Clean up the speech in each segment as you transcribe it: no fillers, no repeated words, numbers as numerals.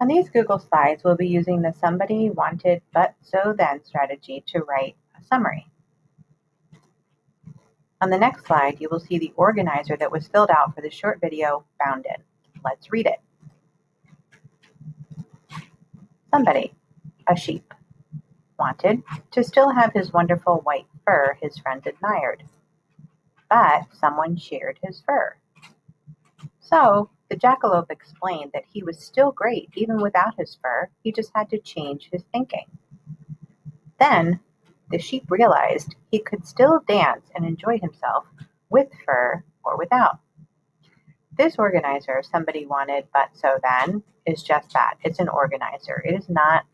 On these Google Slides, we'll be using the somebody wanted but so then strategy to write a summary. On the next slide, you will see the organizer that was filled out for the short video bound in. Let's read it. Somebody, a sheep, wanted to still have his wonderful white fur his friends admired, but someone sheared his fur. So the jackalope explained that he was still great even without his fur, he just had to change his thinking. Then the sheep realized he could still dance and enjoy himself with fur or without. This organizer, somebody wanted but so then, is just that. It's an organizer. It is not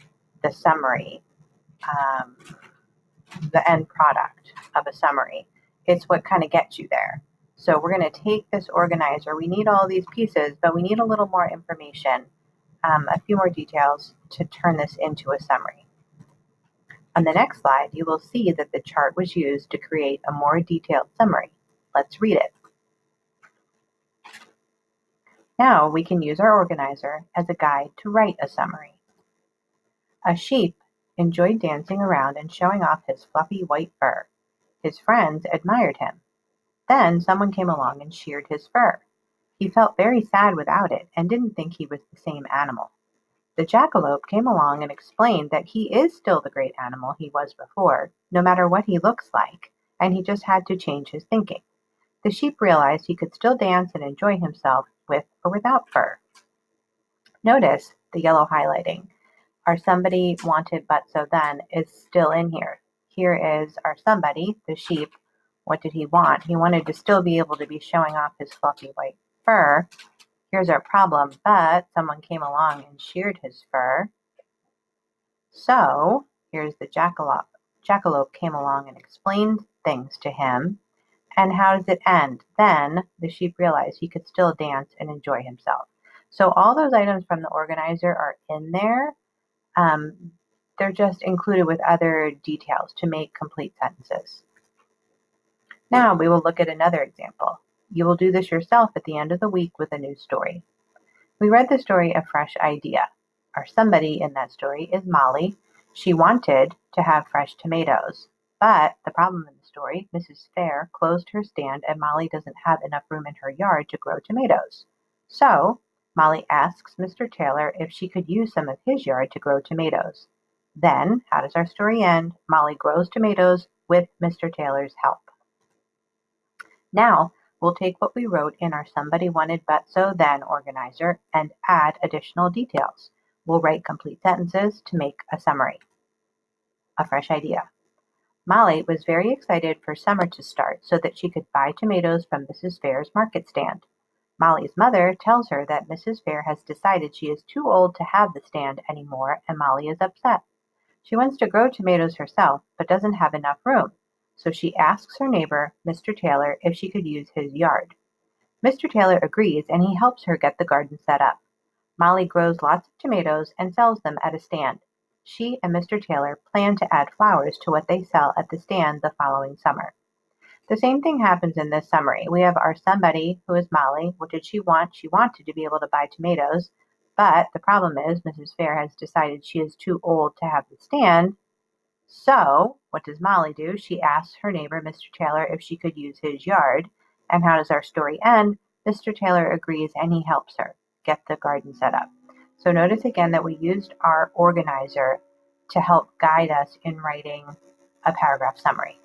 the summary, the end product of a summary. It's what kind of gets you there. So we're going to take this organizer. We need all these pieces, but we need a little more information, a few more details to turn this into a summary. On the next slide, you will see that the chart was used to create a more detailed summary. Let's read it. Now we can use our organizer as a guide to write a summary. A sheep enjoyed dancing around and showing off his fluffy white fur. His friends admired him. Then someone came along and sheared his fur. He felt very sad without it and didn't think he was the same animal. The jackalope came along and explained that he is still the great animal he was before, no matter what he looks like, and he just had to change his thinking. The sheep realized he could still dance and enjoy himself with or without fur. Notice the yellow highlighting. Our somebody wanted but so then is still in here. Here is our somebody, the sheep. What did he want? He wanted to still be able to be showing off his fluffy white fur. Here's our problem, but someone came along and sheared his fur. So here's the jackalope. Jackalope came along and explained things to him. And how does it end? Then the sheep realized he could still dance and enjoy himself. So all those items from the organizer are in there. They're just included with other details to make complete sentences. Now we will look at another example. You will do this yourself at the end of the week with a new story. We read the story A Fresh Idea. Our somebody in that story is Molly. She wanted to have fresh tomatoes, but the problem in the story, Mrs. Fair closed her stand and Molly doesn't have enough room in her yard to grow tomatoes. So Molly asks Mr. Taylor if she could use some of his yard to grow tomatoes. Then, how does our story end? Molly grows tomatoes with Mr. Taylor's help. Now, we'll take what we wrote in our somebody wanted but so then organizer and add additional details. We'll write complete sentences to make a summary. A fresh idea. Molly was very excited for summer to start so that she could buy tomatoes from Mrs. Fair's market stand. Molly's mother tells her that Mrs. Fair has decided she is too old to have the stand anymore and Molly is upset. She wants to grow tomatoes herself but doesn't have enough room. So she asks her neighbor, Mr. Taylor, if she could use his yard. Mr. Taylor agrees and he helps her get the garden set up. Molly grows lots of tomatoes and sells them at a stand. She and Mr. Taylor plan to add flowers to what they sell at the stand the following summer. The same thing happens in this summary. We have our somebody, who is Molly. What did she want? She wanted to be able to buy tomatoes, but the problem is Mrs. Fair has decided she is too old to have the stand. So, what does Molly do? She asks her neighbor, Mr. Taylor, if she could use his yard. And how does our story end? Mr. Taylor agrees and he helps her get the garden set up. So notice again that we used our organizer to help guide us in writing a paragraph summary.